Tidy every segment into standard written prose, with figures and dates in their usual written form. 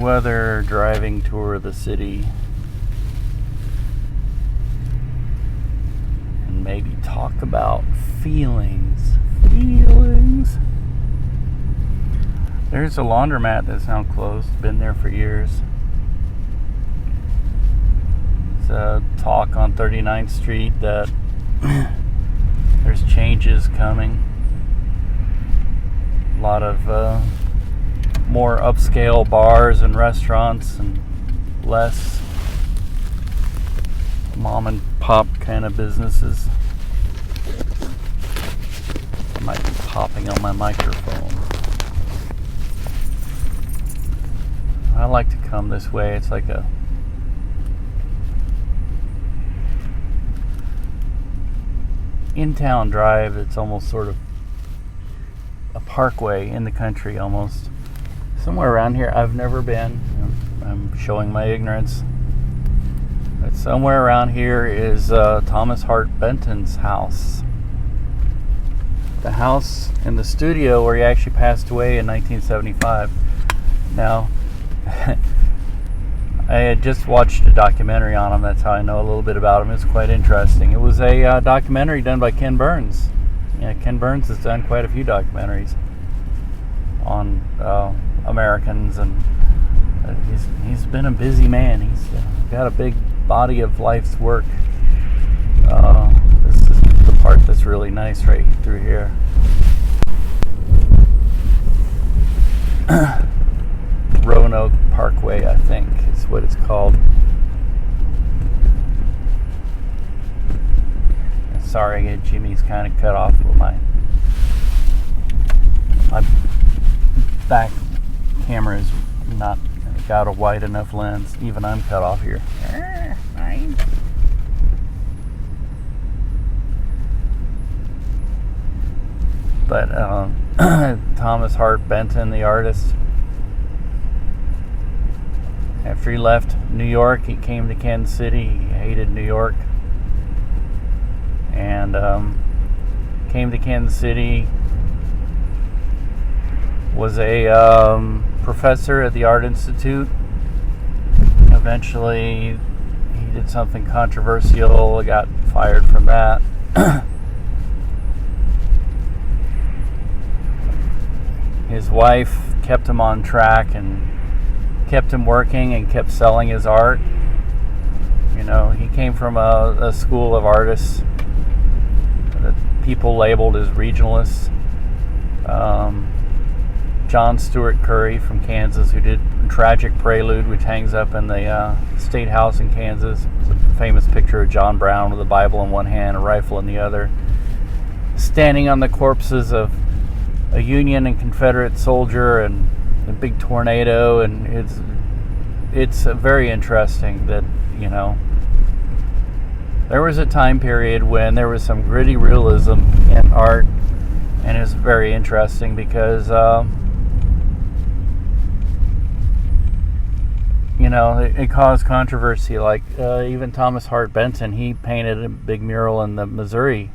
weather driving tour of the city and maybe talk about feelings. There's a laundromat that's now closed, been there for years. It's a talk on 39th Street that there's changes coming. A lot of more upscale bars and restaurants and less mom and pop kind of businesses. I might be popping on my microphone. I like to come this way. It's like a in-town drive. It's almost sort of a parkway in the country almost. Somewhere around here, I've never been. I'm showing my ignorance. But somewhere around here is Thomas Hart Benton's house. The house in the studio where he actually passed away in 1975. Now, I had just watched a documentary on him. That's how I know a little bit about him. It's quite interesting. It was a documentary done by Ken Burns. Yeah, Ken Burns has done quite a few documentaries on Americans, and he's been a busy man. He's got a big body of life's work. This is the part that's really nice right through here. Roanoke Parkway, I think, is what it's called. Sorry, Jimmy's kind of cut off with my back camera is not got a wide enough lens. Even I'm cut off here. Fine. But Thomas Hart Benton, the artist, after he left New York, he came to Kansas City. He hated New York. And came to Kansas City, was a professor at the Art Institute. Eventually, he did something controversial, got fired from that. His wife kept him on track and kept him working and kept selling his art. You know, he came from a school of artists that people labeled as regionalists. John Stewart Curry from Kansas, who did Tragic Prelude, which hangs up in the State House in Kansas. It's a famous picture of John Brown with a Bible in one hand, a rifle in the other, standing on the corpses of a Union and Confederate soldier and a big tornado. And it's very interesting that, you know, there was a time period when there was some gritty realism in art, and it's very interesting because, you know, it caused controversy. Like even Thomas Hart Benton, he painted a big mural in the Missouri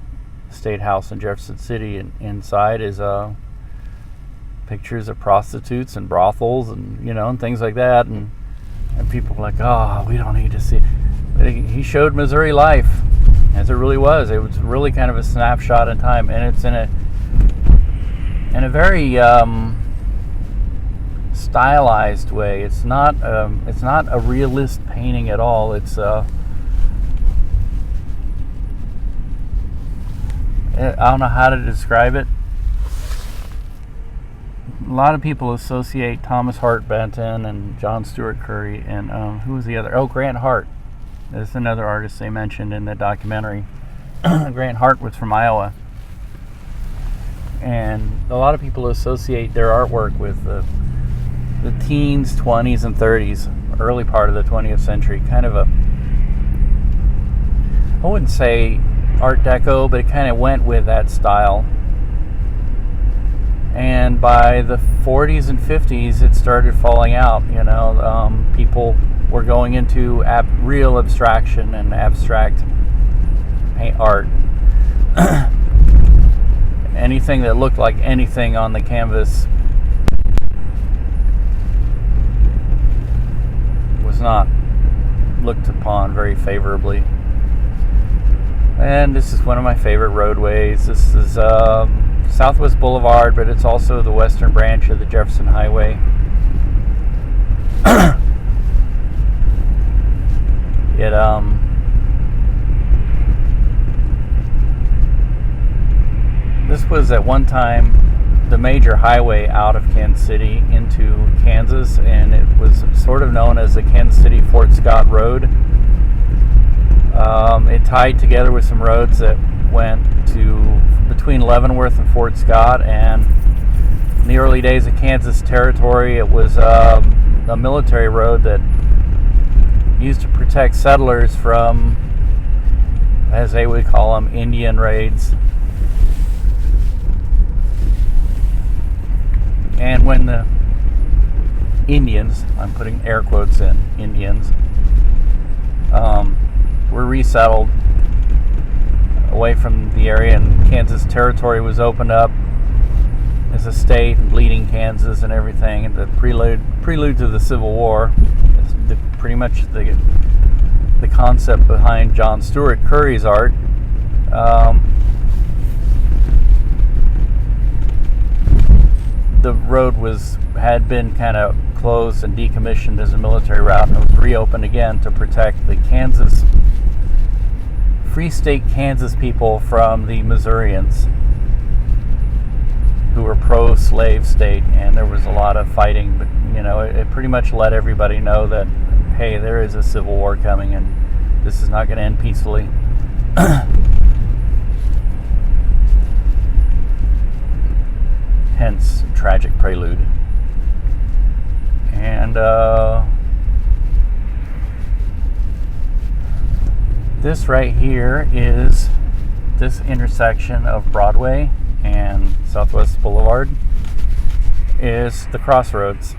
State House in Jefferson City, and inside is pictures of prostitutes and brothels and, you know, and things like that, and people were like, oh, we don't need to see. But he showed Missouri life as it really was. It was really kind of a snapshot in time, and it's in a very stylized way. It's not a realist painting at all. It's I don't know how to describe it. A lot of people associate Thomas Hart Benton and John Stewart Curry and who was the other? Oh, Grant Hart. There's another artist they mentioned in the documentary. Grant Hart was from Iowa. And a lot of people associate their artwork with the teens, 20s, and 30s, early part of the 20th century. Kind of I wouldn't say Art Deco, but it kind of went with that style. And by the 40s and 50s, it started falling out. You know, people were going into real abstraction and abstract paint art. Anything that looked like anything on the canvas was not looked upon very favorably. And this is one of my favorite roadways. This is Southwest Boulevard, but it's also the western branch of the Jefferson Highway. This was at one time the major highway out of Kansas City into Kansas, and it was sort of known as the Kansas City Fort Scott Road. It tied together with some roads that went to between Leavenworth and Fort Scott, and in the early days of Kansas Territory, it was a military road that used to protect settlers from, as they would call them, Indian raids. And when the Indians, I'm putting air quotes in, Indians, were resettled away from the area, and Kansas Territory was opened up as a state, and bleeding Kansas and everything, and the prelude to the Civil War is pretty much the concept behind John Stewart Curry's art. The road had been kind of closed and decommissioned as a military route, and it was reopened again to protect the Free State Kansas people from the Missourians, who were pro-slave state. And there was a lot of fighting, but it pretty much let everybody know that, hey, there is a civil war coming, and this is not going to end peacefully. Hence, tragic prelude. And this right here is this intersection of Broadway and Southwest Boulevard is the crossroads.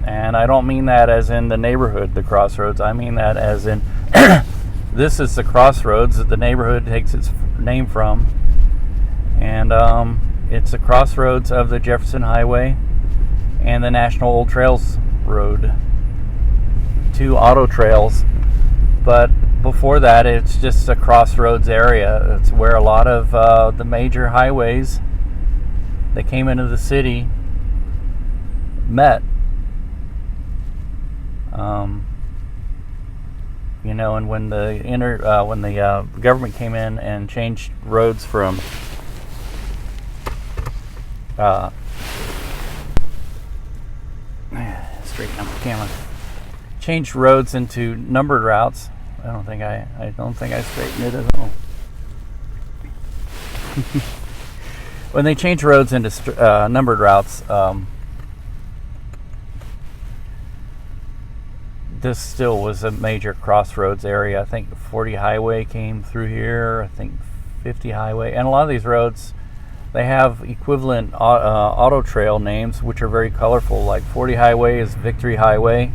And I don't mean that as in the neighborhood, the crossroads. I mean that as in this is the crossroads that the neighborhood takes its name from. And it's the crossroads of the Jefferson Highway and the National Old Trails Road. 2 auto trails. But before that, it's just a crossroads area. It's where a lot of the major highways that came into the city met. And when the government came in and changed roads from straighten up the camera. Changed roads into numbered routes. I don't think I straightened it at all. When they changed roads into numbered routes, this still was a major crossroads area. I think 40 Highway came through here. I think 50 Highway, and a lot of these roads, they have equivalent auto trail names, which are very colorful. Like 40 Highway is Victory Highway.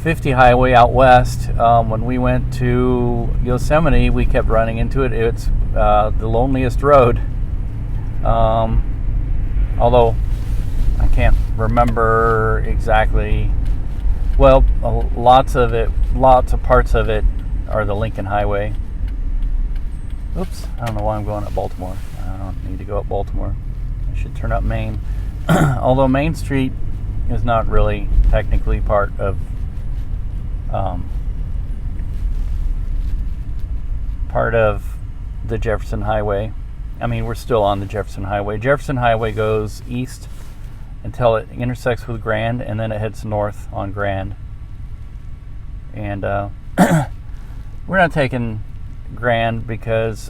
50 Highway out west, when we went to Yosemite, we kept running into it. It's the loneliest road. Although I can't remember exactly. Well, lots of parts of it are the Lincoln Highway. Oops, I don't know why I'm going up Baltimore. I don't need to go up Baltimore. I should turn up Main. Although Main Street is not really technically part of the Jefferson Highway. I mean, we're still on the Jefferson Highway. Jefferson Highway goes east until it intersects with Grand, and then it heads north on Grand. And we're not taking Grand because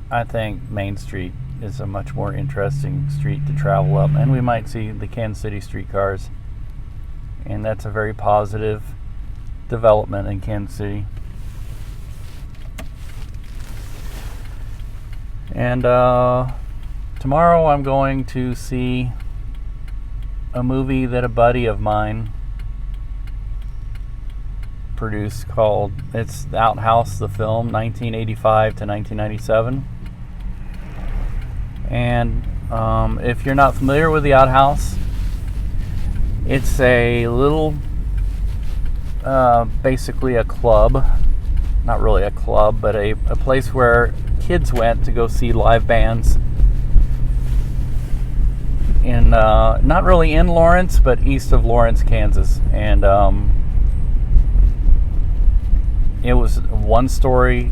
I think Main Street is a much more interesting street to travel up, and we might see the Kansas City streetcars, and that's a very positive development in Kansas City. And tomorrow I'm going to see a movie that a buddy of mine produced called, it's The Outhouse, the film, 1985 to 1997. And if you're not familiar with The Outhouse, it's a little basically a club. Not really a club, but a place where kids went to go see live bands. In not really in Lawrence, but east of Lawrence, Kansas. And it was a one-story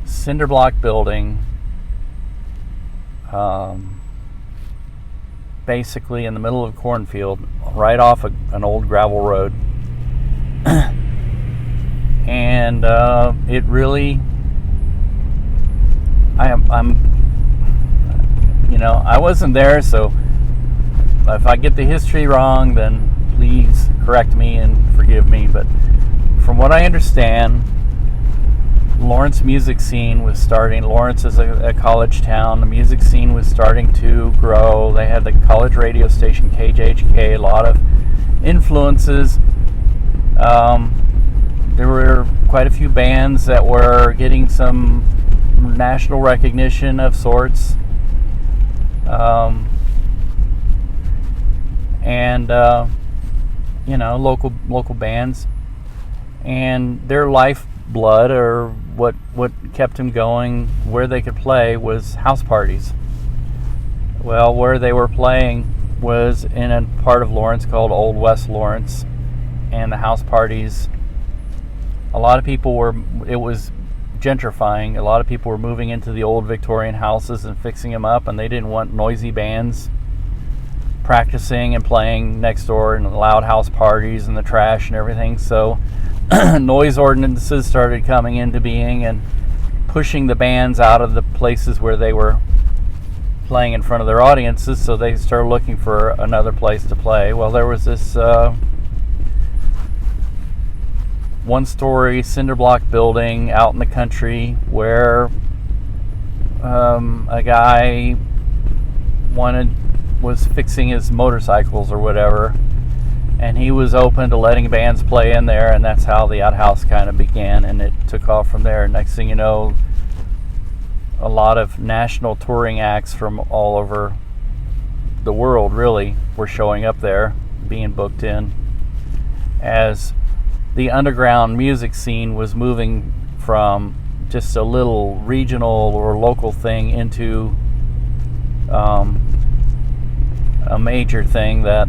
cinder block building, basically in the middle of a cornfield, right off an old gravel road. And it really, I'm I wasn't there, so if I get the history wrong, then please correct me and forgive me. But from what I understand, Lawrence music scene was starting. Lawrence is a college town. The music scene was starting to grow. They had the college radio station KJHK, a lot of influences. There were quite a few bands that were getting some national recognition of sorts. And local bands, and their lifeblood, or what kept them going, where they could play, was house parties. Well, where they were playing was in a part of Lawrence called Old West Lawrence, and the house parties, a lot of people it was gentrifying. A lot of people were moving into the old Victorian houses and fixing them up, and they didn't want noisy bands practicing and playing next door, and loud house parties and the trash and everything. So noise ordinances started coming into being and pushing the bands out of the places where they were playing in front of their audiences, so they started looking for another place to play. Well, there was this one-story cinder block building out in the country where a guy was fixing his motorcycles or whatever, and he was open to letting bands play in there, and that's how the outhouse kind of began, and it took off from there. Next thing you know, a lot of national touring acts from all over the world really were showing up there, being booked in, as the underground music scene was moving from just a little regional or local thing into a major thing that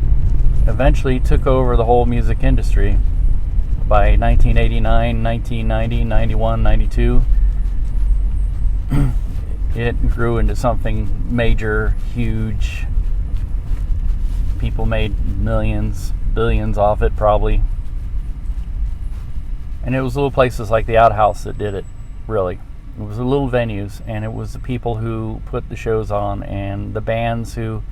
eventually took over the whole music industry. By 1989, 1990, 91, 92, it grew into something major, huge. People made millions, billions off it probably. And it was little places like the Outhouse that did it, really. It was the little venues, and it was the people who put the shows on, and the bands who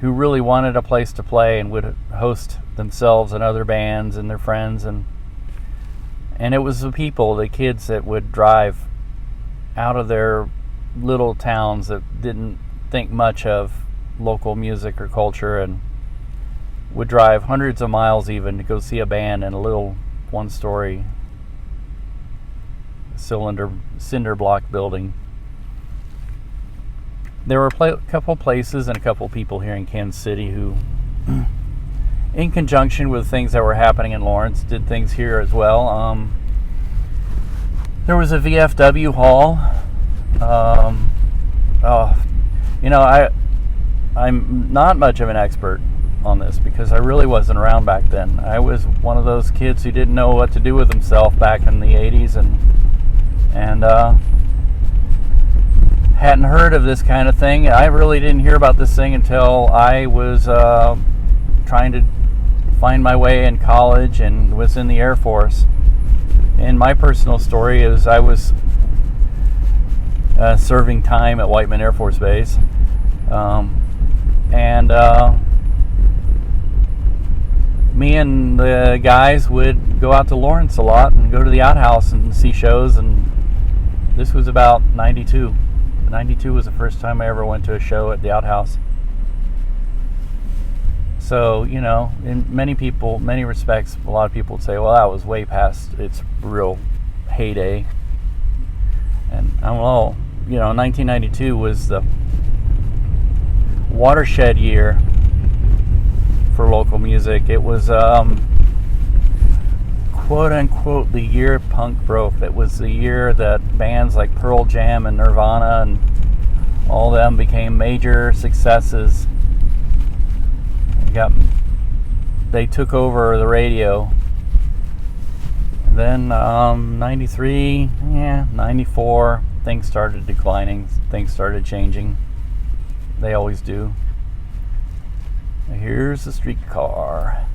really wanted a place to play and would host themselves and other bands and their friends, and it was the people, the kids, that would drive out of their little towns that didn't think much of local music or culture, and would drive hundreds of miles even to go see a band in a little one-story cinder block building. There were a couple places and a couple people here in Kansas City who, in conjunction with things that were happening in Lawrence, did things here as well. There was a VFW hall. I'm not much of an expert on this because I really wasn't around back then. I was one of those kids who didn't know what to do with himself back in the 80s, and hadn't heard of this kind of thing. I really didn't hear about this thing until I was trying to find my way in college and was in the Air Force. And my personal story is I was serving time at Whiteman Air Force Base, and me and the guys would go out to Lawrence a lot and go to the Outhouse and see shows, and this was about 92. 92 was the first time I ever went to a show at the Outhouse. So, in many respects, a lot of people would say, well, that was way past its real heyday. And I don't know, 1992 was the watershed year for local music. It was quote unquote the year punk broke. That was the year that bands like Pearl Jam and Nirvana and all them became major successes. They took over the radio. And then 93, 94, things started declining. Things started changing. They always do. Here's the streetcar.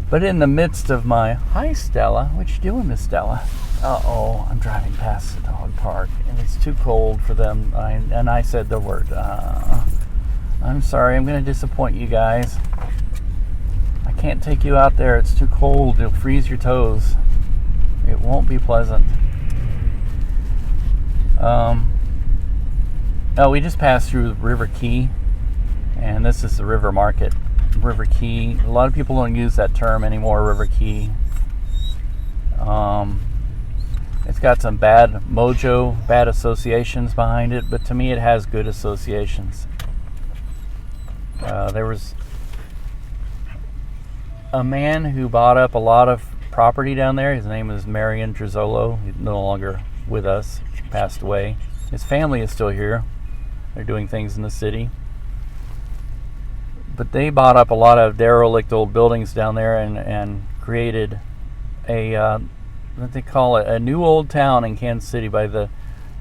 But in the midst of my, hi Stella, what you doing, Miss Stella? Uh-oh, I'm driving past the dog park, and it's too cold for them. I said the word, I'm sorry, I'm going to disappoint you guys. I can't take you out there, it's too cold, it'll freeze your toes. It won't be pleasant. We just passed through River Quay, and this is the river market. River Quay. A lot of people don't use that term anymore, River Quay. It's got some bad mojo, bad associations behind it, but to me it has good associations. There was a man who bought up a lot of property down there. His name is Marion Drizzolo. He's no longer with us, passed away. His family is still here. They're doing things in the city. But they bought up a lot of derelict old buildings down there and created a, what they call it, a new old town in Kansas City by the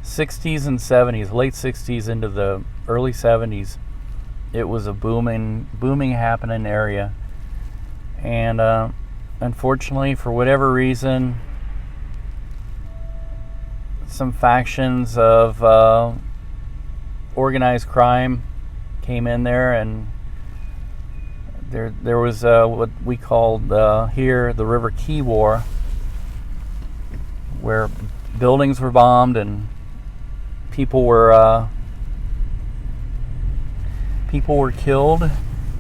60s and 70s, late 60s into the early 70s. It was a booming happening area. And unfortunately, for whatever reason, some factions of organized crime came in there, and there was what we called here the River Quay War, where buildings were bombed and people were killed,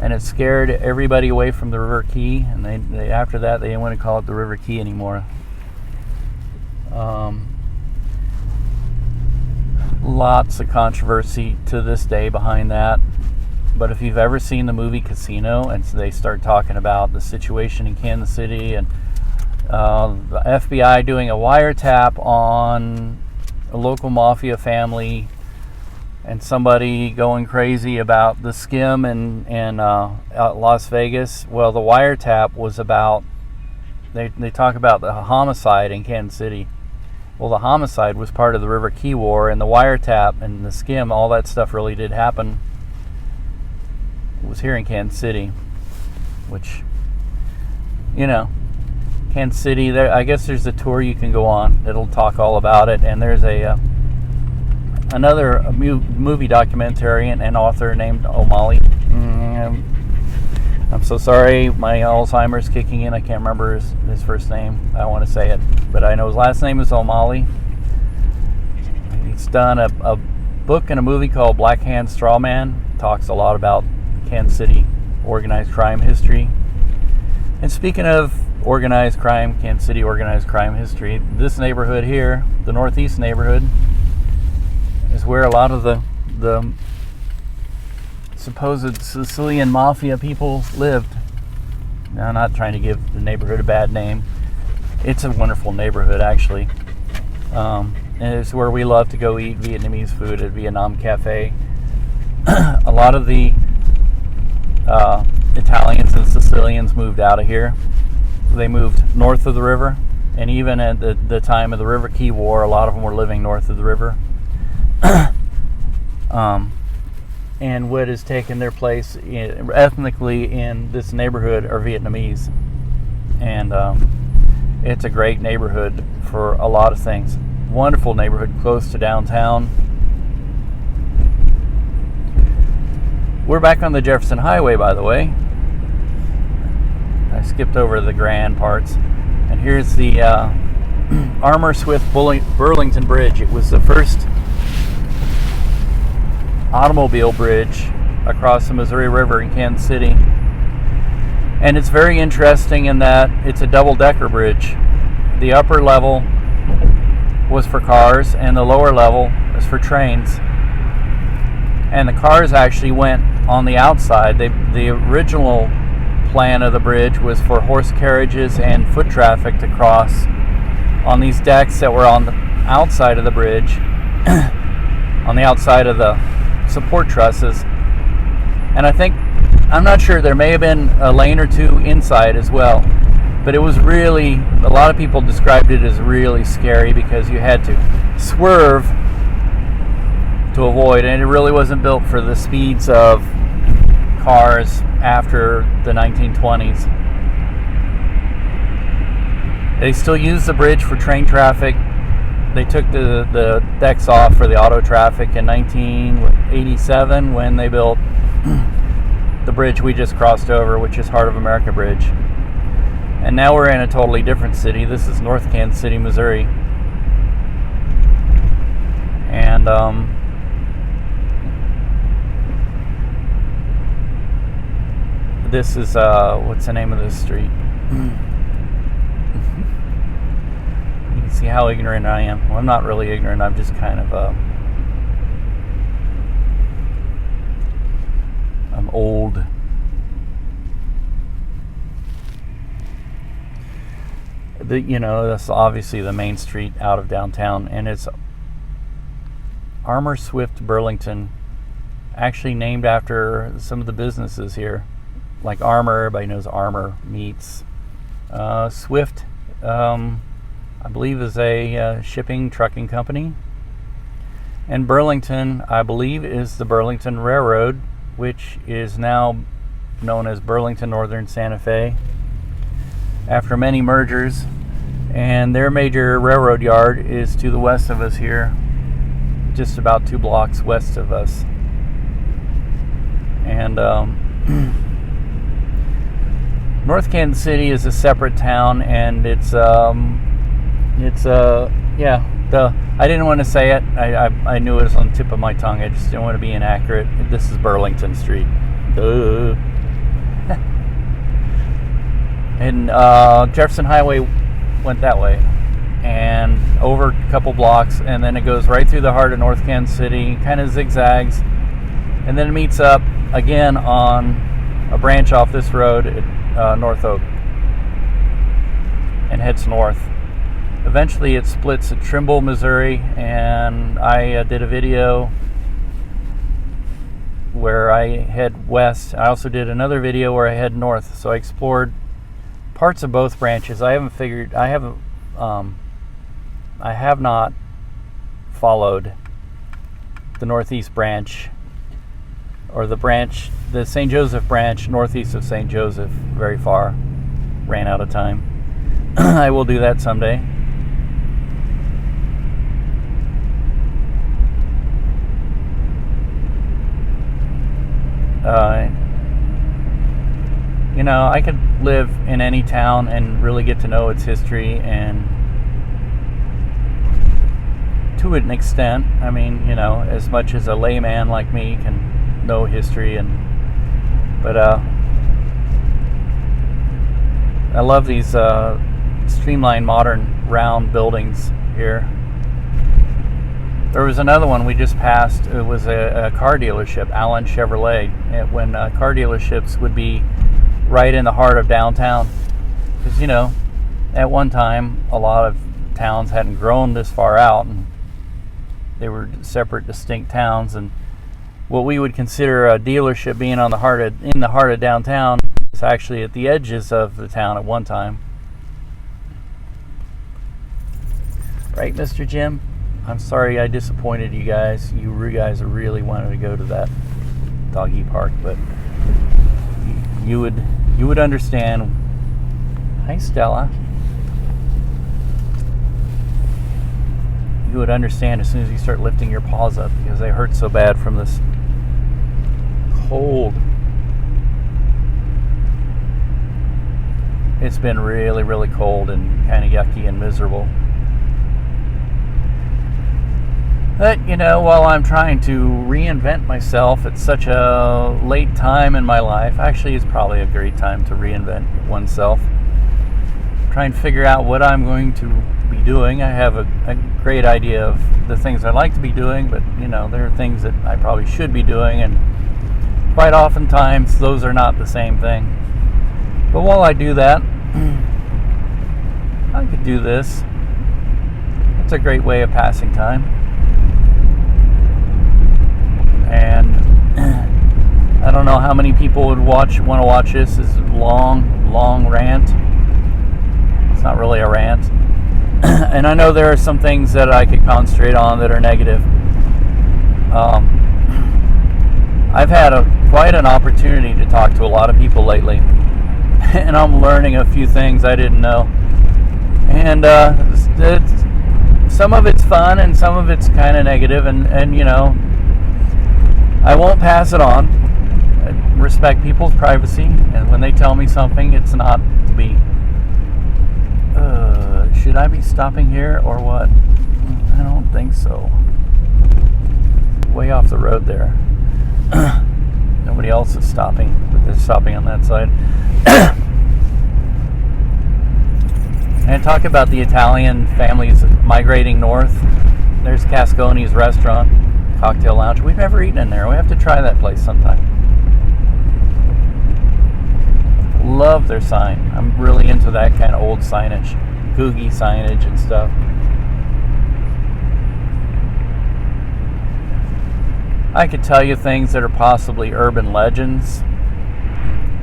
and it scared everybody away from the River Quay. And they after that they didn't want to call it the River Quay anymore. Lots of controversy to this day behind that. But if you've ever seen the movie Casino, and they start talking about the situation in Kansas City and the FBI doing a wiretap on a local mafia family and somebody going crazy about the skim in Las Vegas. Well, the wiretap was about, they talk about the homicide in Kansas City. Well, the homicide was part of the River Quay War, and the wiretap and the skim, all that stuff really did happen. It was here in Kansas City, which, Kansas City, there, I guess there's a tour you can go on that'll talk all about it. And there's another movie documentarian and author named O'Malley. I'm so sorry, my Alzheimer's kicking in. I can't remember his first name. I don't want to say it, but I know his last name is O'Malley. He's done a book and a movie called Black Hand Straw Man. Talks a lot about Kansas City organized crime history. And speaking of organized crime, Kansas City organized crime history, this neighborhood here, the northeast neighborhood, is where a lot of the supposed Sicilian mafia people lived. Now, I'm not trying to give the neighborhood a bad name. It's a wonderful neighborhood, actually. And it's where we love to go eat Vietnamese food at Vietnam Cafe. A lot of the Italians and Sicilians moved out of here. They moved north of the river, and even at the time of the River Quay War, a lot of them were living north of the river. And what has taken their place ethnically in this neighborhood are Vietnamese. And it's a great neighborhood for a lot of things. Wonderful neighborhood, close to downtown. We're back on the Jefferson Highway, by the way. I skipped over the grand parts. And here's the Armour Swift Burlington Bridge. It was the first automobile bridge across the Missouri River in Kansas City. And it's very interesting in that it's a double-decker bridge. The upper level was for cars and the lower level was for trains. And the cars actually went on the outside. The original plan of the bridge was for horse carriages and foot traffic to cross on these decks that were on the outside of the bridge, on the outside of the support trusses. And I'm not sure, there may have been a lane or two inside as well. But it was really, a lot of people described it as really scary because you had to swerve to avoid, and it really wasn't built for the speeds of cars after the 1920s. They still use the bridge for train traffic. They took the decks off for the auto traffic in 1987 when they built the bridge we just crossed over, which is Heart of America Bridge. And now we're in a totally different city. This is North Kansas City, Missouri. And this is, what's the name of this street? You can see how ignorant I am. Well, I'm not really ignorant. I'm just kind of, I'm old. That's obviously the main street out of downtown, and it's Armour Swift Burlington, actually named after some of the businesses here, like Armour. Everybody knows Armour Meats. Swift, I believe, is a shipping trucking company, and Burlington, I believe, is the Burlington Railroad, which is now known as Burlington Northern Santa Fe, after many mergers. And their major railroad yard is to the west of us here, just about 2 blocks west of us. And North Kansas City is a separate town, and I didn't want to say it. I knew it was on the tip of my tongue. I just didn't want to be inaccurate. This is Burlington Street. Duh. And Jefferson Highway went that way and over a couple blocks, and then it goes right through the heart of North Kansas City, kind of zigzags, and then it meets up again on a branch off this road at North Oak and heads north. Eventually it splits at Trimble, Missouri, and I did a video where I head west. I also did another video where I head north, so I explored parts of both branches. I have not followed the northeast branch, or the St. Joseph branch northeast of St. Joseph very far. Ran out of time. I will do that someday. I could live in any town and really get to know its history, and to an extent, as much as a layman like me can know history, but I love these streamlined, modern, round buildings here. There was another one we just passed. It was a car dealership, Allen Chevrolet, when car dealerships would be right in the heart of downtown. Because, at one time, a lot of towns hadn't grown this far out, and they were separate, distinct towns. And what we would consider a dealership being in the heart of downtown is actually at the edges of the town at one time. Right, Mr. Jim? I'm sorry I disappointed you guys. You guys really wanted to go to that doggy park, but you would understand. Hi, Stella. You would understand as soon as you start lifting your paws up, because they hurt so bad from this cold. It's been really, really cold and kind of yucky and miserable. But, while I'm trying to reinvent myself at such a late time in my life, actually it's probably a great time to reinvent oneself. Try and figure out what I'm going to be doing. I have a great idea of the things I'd like to be doing, but, there are things that I probably should be doing, and quite oftentimes those are not the same thing. But while I do that, I could do this. It's a great way of passing time. And I don't know how many people would want to watch this. This is a long rant. It's not really a rant. And I know there are some things that I could concentrate on that are negative. I've had quite an opportunity to talk to a lot of people lately. And I'm learning a few things I didn't know. And some of it's fun and some of it's kind of negative. And you know, I won't pass it on. I respect people's privacy. And when they tell me something, it's not to be... should I be stopping here or what? I don't think so. Way off the road there. Nobody else is stopping, but they're stopping on that side. And talk about the Italian families migrating north. There's Casconi's restaurant, cocktail lounge. We've never eaten in there. We have to try that place sometime. Love their sign. I'm really into that kind of old signage, googie signage and stuff. I could tell you things that are possibly urban legends.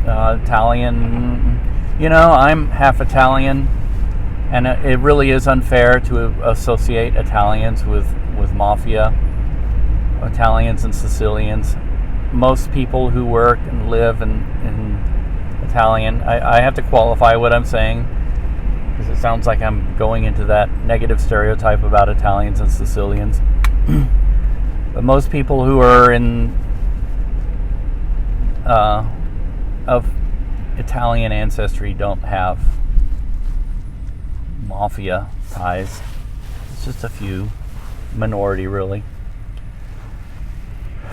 Italian, you know, I'm half Italian, and it really is unfair to associate Italians with mafia, Italians and Sicilians. Most people who work and live in Italian, I have to qualify what I'm saying, because it sounds like I'm going into that negative stereotype about Italians and Sicilians. But most people who are of Italian ancestry don't have mafia ties. It's just a few, minority really.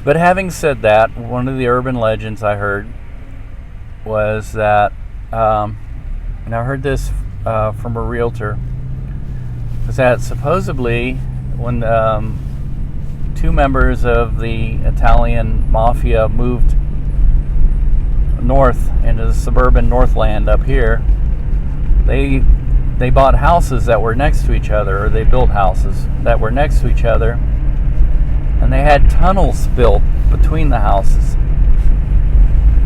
But having said that, one of the urban legends I heard was that, and I heard this from a realtor, was that supposedly when two members of the Italian mafia moved north into the suburban Northland up here, they bought houses that were next to each other, or they built houses that were next to each other, and they had tunnels built between the houses.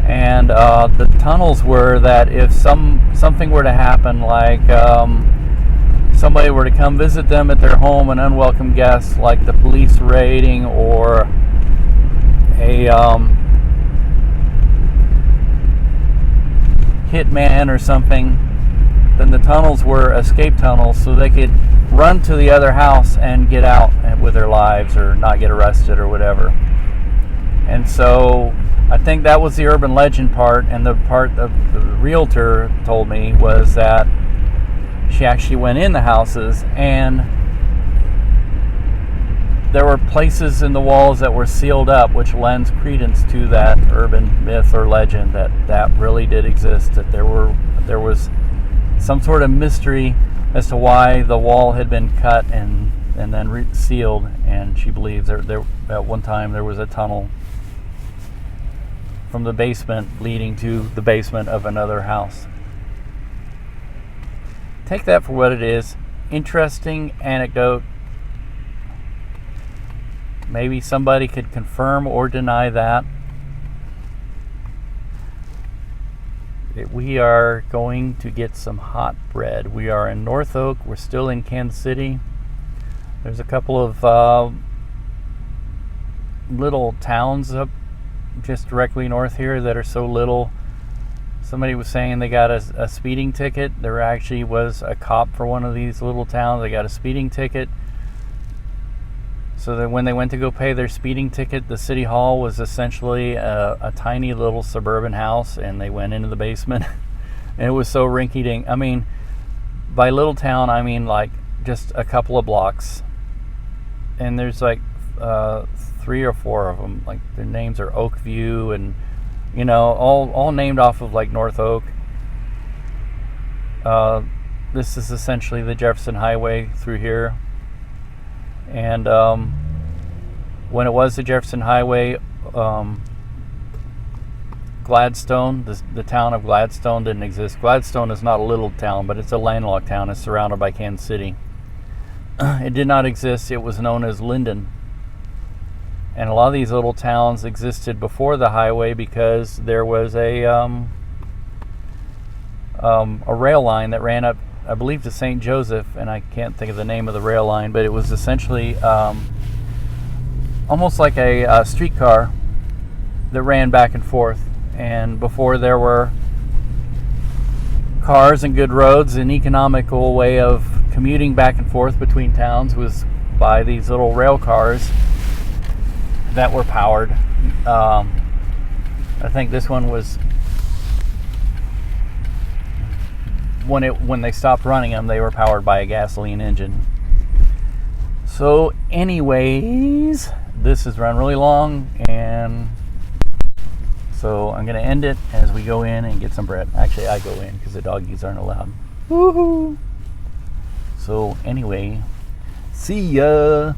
And the tunnels were that if something were to happen, like somebody were to come visit them at their home, an unwelcome guest, like the police raiding or a hitman or something, then the tunnels were escape tunnels, so they could run to the other house and get out with their lives or not get arrested or whatever. And so I think that was the urban legend part, and the part of the realtor told me was that she actually went in the houses, and there were places in the walls that were sealed up, which lends credence to that urban myth or legend that really did exist, that there was some sort of mystery as to why the wall had been cut and then sealed, and she believes there at one time there was a tunnel from the basement leading to the basement of another house. Take that for what it is. Interesting anecdote. Maybe somebody could confirm or deny that. We are going to get some hot bread. We are in North Oak. We're still in Kansas City. There's a couple of little towns up just directly north here that are so little. Somebody was saying they got a speeding ticket. There actually was a cop for one of these little towns. They got a speeding ticket. So that when they went to go pay their speeding ticket, the city hall was essentially a tiny little suburban house, and they went into the basement. And it was so rinky-dink. I mean, by little town, I mean like just a couple of blocks. And there's like 3 or 4 of them. Like their names are Oakview, and you know, all named off of like North Oak. This is essentially the Jefferson Highway through here. And when it was the Jefferson Highway, Gladstone, the town of Gladstone didn't exist. Gladstone is not a little town, but it's a landlocked town. It's surrounded by Kansas City. It did not exist. It was known as Linden. And a lot of these little towns existed before the highway because there was a rail line that ran up, I believe, to St. Joseph, and I can't think of the name of the rail line, but it was essentially almost like a streetcar that ran back and forth. And before there were cars and good roads, an economical way of commuting back and forth between towns was by these little rail cars that were powered. I think this one was, when they stopped running them, they were powered by a gasoline engine. So anyways, this has run really long, and so I'm going to end it as we go in and get some bread. Actually, I go in because the doggies aren't allowed. Woohoo! So anyway, see ya!